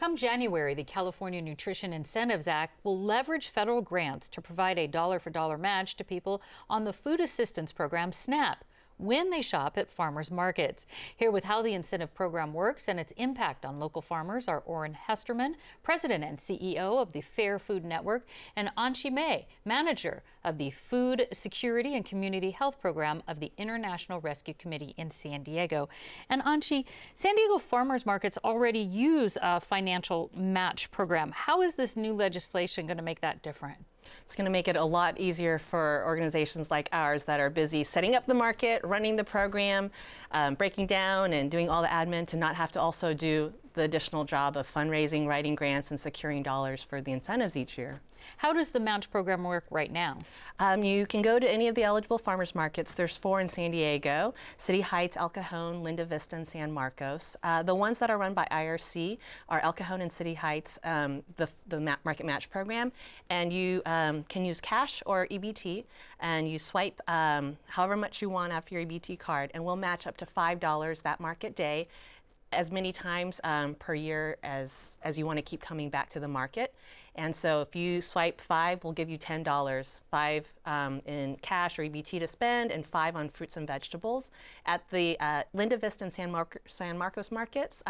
Come January, the California Nutrition Incentives Act will leverage federal grants to provide a dollar-for-dollar match to people on the food assistance program SNAP when they shop at farmers markets. Here with how the incentive program works and its impact on local farmers are Oran Hesterman, President and CEO of the Fair Food Network, and Anchi, Manager of the Food Security and Community Health Program of the International Rescue Committee in San Diego. And Anchi, San Diego farmers markets already use a financial match program. How is this new legislation going to make that different? It's going to make it a lot easier for organizations like ours that are busy setting up the market, running the program, breaking down and doing all the admin to not have to also do the additional job of fundraising, writing grants, and securing dollars for the incentives each year. How does the match program work right now? You can go to any of the eligible farmers markets. There's 4 in San Diego: City Heights, El Cajon, Linda Vista, and San Marcos. The ones that are run by IRC are El Cajon and City Heights, the Market Match program. And you can use cash or EBT, and you swipe however much you want off your EBT card, and we'll match up to $5 that market day, as many times per year as you want to keep coming back to the market. And so if you swipe 5, we'll give you $10, 5 in cash or EBT to spend, and 5 on fruits and vegetables. At the Linda Vista and San Marcos markets,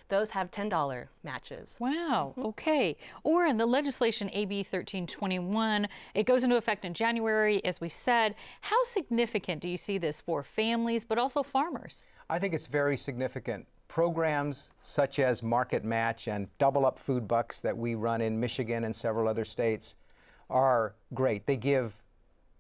those have $10 matches. Wow, okay. Oran, the legislation AB 1321, it goes into effect in January, as we said. How significant do you see this for families, but also farmers? I think it's very significant. Programs such as Market Match and Double Up Food Bucks that we run in Michigan and several other states are great. They give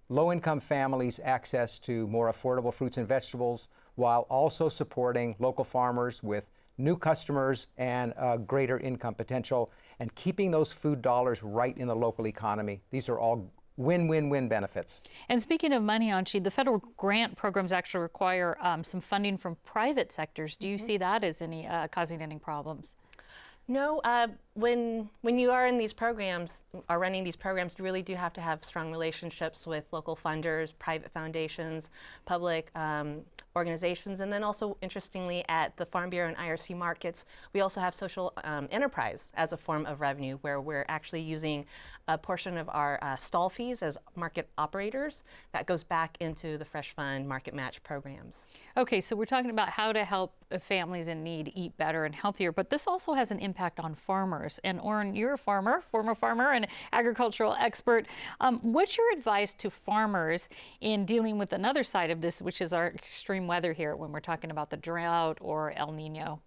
low-income families access to more affordable fruits and vegetables while also supporting local farmers with new customers and greater income potential and keeping those food dollars right in the local economy. These are all win-win-win benefits. And speaking of money, Anchi, the federal grant programs actually require some funding from private sectors. Do you see that as causing any problems? No, when you are in these programs, are running these programs, you really do have to have strong relationships with local funders, private foundations, public organizations, and then also, interestingly, at the Farm Bureau and IRC markets, we also have social enterprise as a form of revenue, where we're actually using a portion of our stall fees as market operators that goes back into the Fresh Fund Market Match programs. Okay, so we're talking about how to help families in need eat better and healthier, but this also has an impact on farmers. And Oran, you're a farmer, former farmer and agricultural expert. What's your advice to farmers in dealing with another side of this, which is our extreme weather here when we're talking about the drought or El Nino?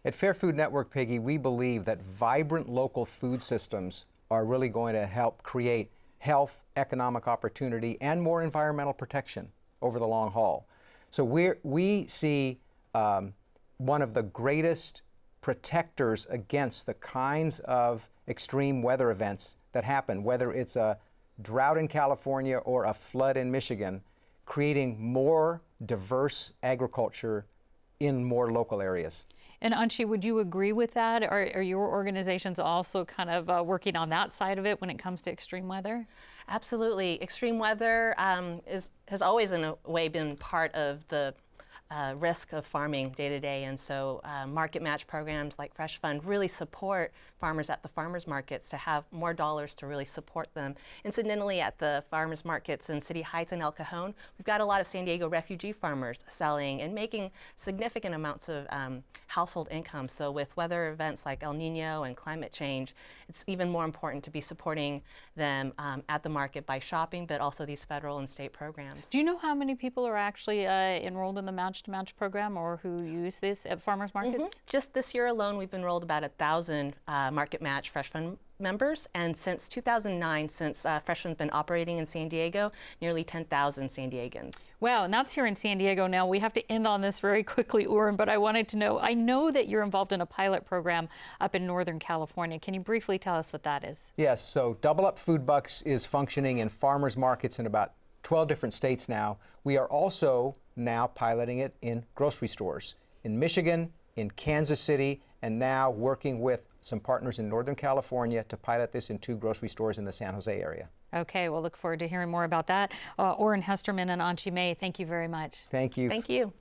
At Fair Food Network, Peggy, we believe that vibrant local food systems are really going to help create health, economic opportunity, and more environmental protection over the long haul. So we see one of the greatest protectors against the kinds of extreme weather events that happen, whether it's a drought in California or a flood in Michigan, creating more diverse agriculture in more local areas. And Anchi, would you agree with that? Are your organizations also kind of working on that side of it when it comes to extreme weather? Absolutely. Extreme weather has always in a way been part of the risk of farming day to day, and so market match programs like Fresh Fund really support farmers at the farmers markets to have more dollars to really support them. Incidentally, at the farmers markets in City Heights and El Cajon, we've got a lot of San Diego refugee farmers selling and making significant amounts of household income. So with weather events like El Nino and climate change, it's even more important to be supporting them at the market by shopping, but also these federal and state programs. Do you know how many people are actually enrolled in the match-to-match program or who use this at farmers markets? Just this year alone, we've enrolled about 1,000 Market Match Fresh Fund members, and since 2009, since Fresh Fund's been operating in San Diego, nearly 10,000 San Diegans. Wow, and that's here in San Diego now. We have to end on this very quickly, Oran, but I wanted to know, I know that you're involved in a pilot program up in Northern California. Can you briefly tell us what that is? Yes, so Double Up Food Bucks is functioning in farmers markets in about 12 different states now. We are also now piloting it in grocery stores in Michigan, in Kansas City, and now working with some partners in Northern California to pilot this in 2 grocery stores in the San Jose area. Okay, we'll look forward to hearing more about that. Oran Hesterman and Anchi, thank you very much. Thank you. Thank you.